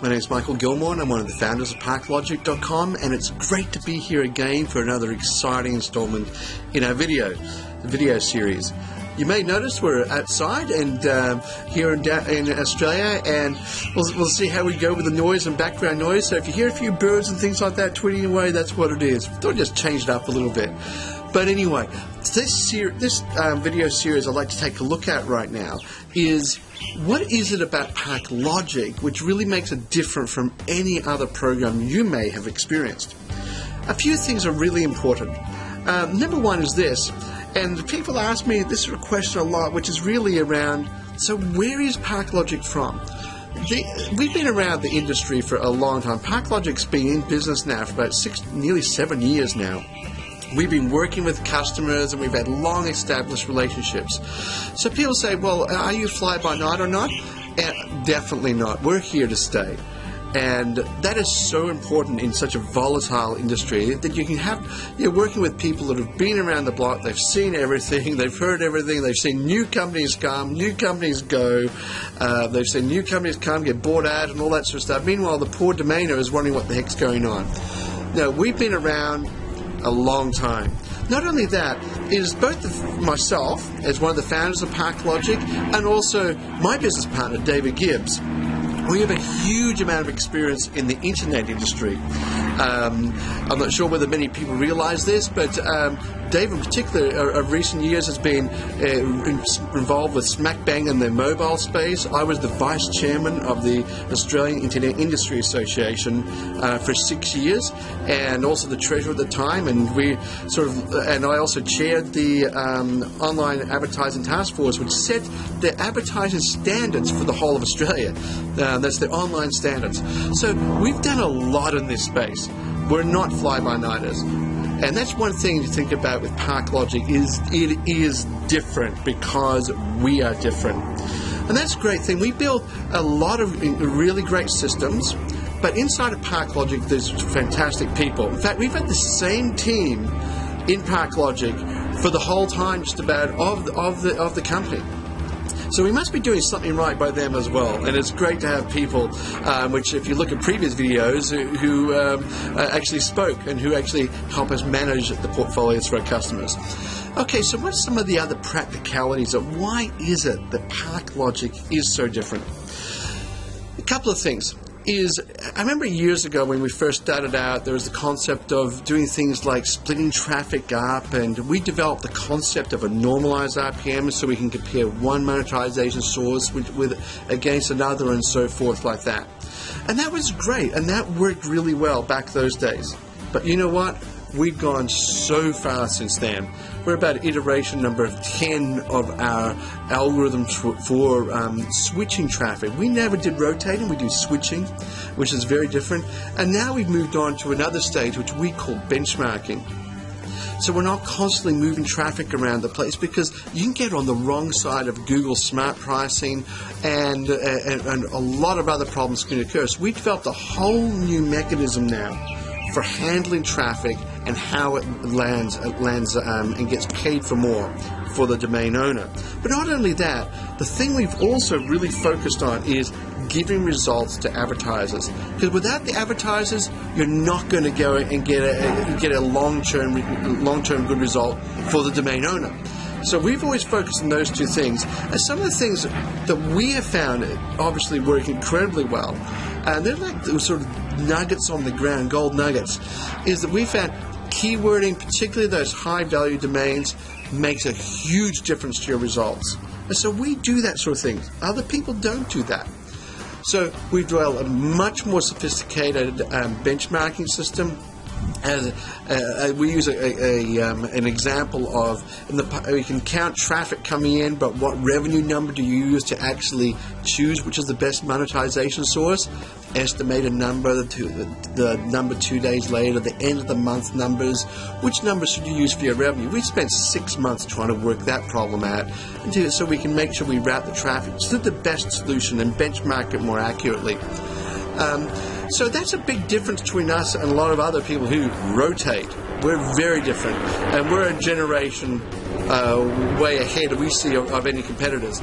My name is Michael Gilmour and I'm one of the founders of ParkLogic.com, and it's great to be here again for another exciting installment in our video series. You may notice we're outside and here in Australia, and we'll see how we go with the noise and background noise. So if you hear a few birds and things like that tweeting away, that's what it is. They'll just change it up a little bit. But anyway, this video series I'd like to take a look at right now is what is it about ParkLogic which really makes it different from any other program you may have experienced. A few things are really important. Number one is this, and people ask me this question a lot, which is really around, so where is ParkLogic from? We've been around the industry for a long time. ParkLogic's been in business now for about nearly 7 years now. We've been working with customers and we've had long established relationships. So people say, well, are you fly by night or not? Definitely not. We're here to stay. And that is so important in such a volatile industry, that you can you're working with people that have been around the block, they've seen everything, they've heard everything, they've seen new companies come, new companies go, they've seen new companies come, get bought out and all that sort of stuff. Meanwhile, the poor domainer is wondering what the heck's going on. Now, we've been around a long time. Not only that, it is both myself, as one of the founders of ParkLogic, and also my business partner, David Gibbs. We have a huge amount of experience in the internet industry. I'm not sure whether many people realize this, but Dave in particular of recent years has been involved with smack bang in the mobile space. I was the vice chairman of the Australian Internet Industry Association for 6 years, and also the treasurer at the time, and and I also chaired the online advertising task force, which set the advertising standards for the whole of Australia. That's the online standards. So we've done a lot in this space. We're not fly-by-nighters. And that's one thing to think about with ParkLogic, is it is different because we are different. And that's a great thing. We build a lot of really great systems, but inside of ParkLogic there's fantastic people. In fact, we've had the same team in ParkLogic for the whole time just about of the company. So we must be doing something right by them as well, and it's great to have people, which if you look at previous videos, who actually spoke and who actually help us manage the portfolios for our customers. Okay, so what are some of the other practicalities of why is it that ParkLogic is so different? A couple of things. I remember years ago when we first started out, there was the concept of doing things like splitting traffic up, and we developed the concept of a normalized RPM so we can compare one monetization source against another and so forth like that. And that was great, and that worked really well back those days. But you know what? We've gone so far since then. We're about iteration number 10 of our algorithms for switching traffic. We never did rotating, we do switching, which is very different. And now we've moved on to another stage, which we call benchmarking. So we're not constantly moving traffic around the place, because you can get on the wrong side of Google smart pricing, and a lot of other problems can occur. So we developed a whole new mechanism now for handling traffic and how it lands and gets paid for more for the domain owner. But not only that, the thing we've also really focused on is giving results to advertisers. Because without the advertisers, you're not going to go and get a long-term good result for the domain owner. So we've always focused on those two things. And some of the things that we have found obviously work incredibly well, and they're like the sort of nuggets on the ground, gold nuggets, is that we found keywording, particularly those high-value domains, makes a huge difference to your results. And so we do that sort of thing. Other people don't do that. So we've developed a much more sophisticated benchmarking system. We use an example of, we can count traffic coming in, but what revenue number do you use to actually choose which is the best monetization source? Estimate a number, the number 2 days later, the end of the month numbers. Which numbers should you use for your revenue? We spent 6 months trying to work that problem out, so we can make sure we route the traffic to the best solution and benchmark it more accurately. So that's a big difference between us and a lot of other people who rotate. We're very different, and we're a generation way ahead, we see, of any competitors.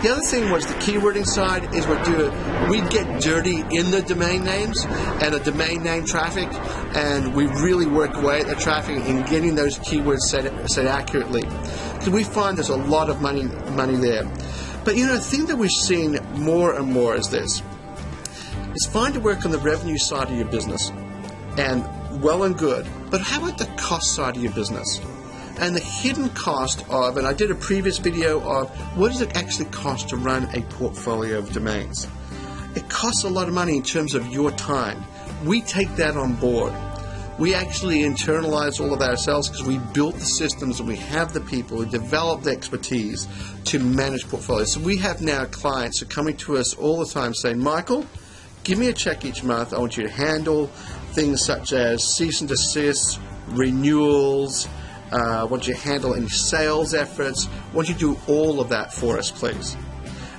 The other thing was the keywording side is we get dirty in the domain names and the domain name traffic, and we really work away at the traffic and getting those keywords set accurately. Because we find there's a lot of money there. But the thing that we're seeing more and more is this. It's fine to work on the revenue side of your business, and well and good, but how about the cost side of your business? And the hidden cost of, and I did a previous video of, what does it actually cost to run a portfolio of domains? It costs a lot of money in terms of your time. We take that on board. We actually internalize all of that ourselves because we built the systems and we have the people who develop the expertise to manage portfolios. So we have now clients who are coming to us all the time saying, Michael, give me a check each month. I want you to handle things such as cease and desist, renewals. I want you to handle any sales efforts. I want you to do all of that for us, please.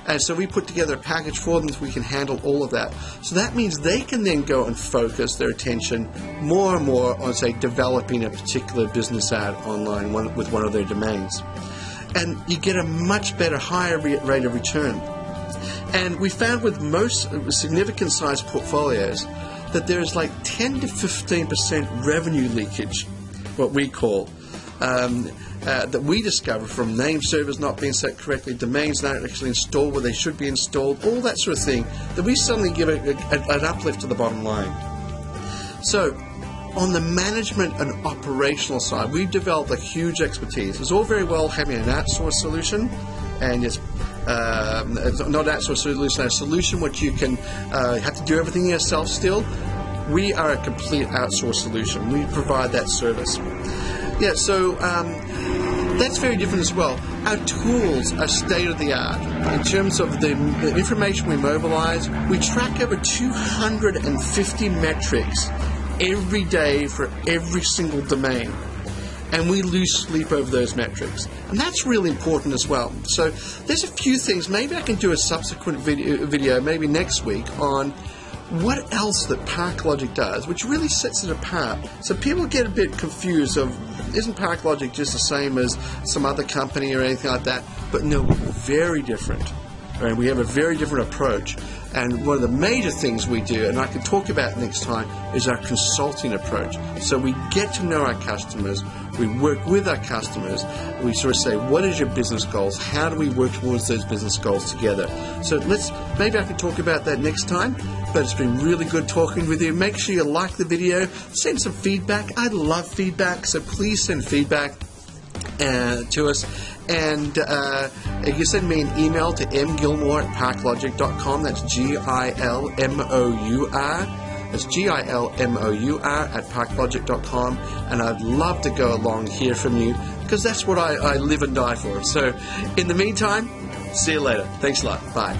And so we put together a package for them so we can handle all of that. So that means they can then go and focus their attention more and more on, say, developing a particular business ad online with one of their domains. And you get a much better, higher rate of return. And we found with most significant sized portfolios that there's like 10 to 15% revenue leakage, what we call, that we discover from name servers not being set correctly, domains not actually installed where they should be installed, all that sort of thing, that we suddenly give an uplift to the bottom line. So on the management and operational side, we've developed a huge expertise. It's all very well having an outsourced solution, and it's not an outsourced solution, a solution which you can have to do everything yourself still. We are a complete outsourced solution. We provide that service. Yeah, so that's very different as well. Our tools are state-of-the-art. In terms of the information we mobilize, we track over 250 metrics every day for every single domain. And we lose sleep over those metrics. And that's really important as well. So there's a few things. Maybe I can do a subsequent video maybe next week on what else that ParkLogic does, which really sets it apart. So people get a bit confused of, isn't ParkLogic just the same as some other company or anything like that? But no, we're very different. Right? We have a very different approach. And one of the major things we do, and I can talk about next time, is our consulting approach. So we get to know our customers, we work with our customers, we sort of say, what is your business goals? How do we work towards those business goals together? So maybe I can talk about that next time, but it's been really good talking with you. Make sure you like the video, send some feedback. I love feedback, so please send feedback to us. And you can send me an email to mgilmour@parklogic.com. That's Gilmour. That's Gilmour@parklogic.com. And I'd love to go along and hear from you, because that's what I live and die for. So in the meantime, see you later. Thanks a lot. Bye.